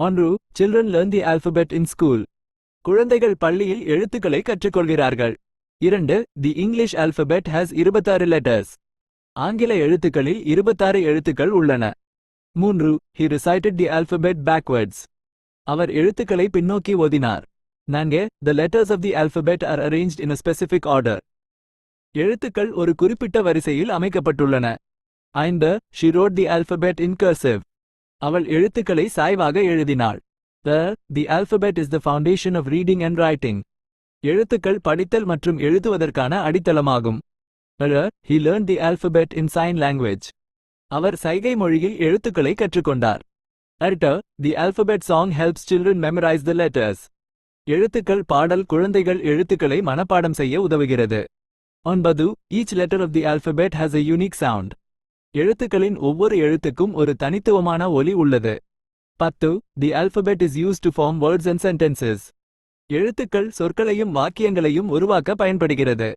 ஒன்று. Children learn the alphabet in school. குழந்தைகள் பள்ளியில் எழுத்துக்களை கற்றுக்கொள்கிறார்கள். 2. The English alphabet has 26 letters. ஆங்கில எழுத்துக்களில் 26 எழுத்துக்கள் உள்ளன. 3. He recited the alphabet backwards. அவர் எழுத்துக்களை பின்னோக்கி ஓதினார். 4. The letters of the alphabet are arranged in a specific order. எழுத்துக்கள் ஒரு குறிப்பிட்ட வரிசையில் அமைக்கப்பட்டுள்ளன. 5. She wrote the alphabet in cursive. அவள் எழுத்துக்களை சாய்வாக எழுதினாள். The alphabet is the foundation of reading and writing. எழுத்துக்கள் படித்தல் மற்றும் எழுதுவதற்கான அடித்தளமாகும். He learned the alphabet in sign language. அவர் சைகை மொழியில் எழுத்துக்களை கற்றுக்கொண்டார். The alphabet song helps children memorize the letters. எழுத்துக்கள் பாடல் குழந்தைகள் எழுத்துக்களை மனப்பாடம் செய்ய உதவுகிறது. 9. Each letter of the alphabet has a unique sound. எழுத்துக்களின் ஒவ்வொரு எழுத்துக்கும் ஒரு தனித்துவமான ஒலி உள்ளது. 10. The alphabet is used to form words and sentences. எழுத்துக்கள் சொற்களையும் வாக்கியங்களையும் உருவாக்க பயன்படுகிறது.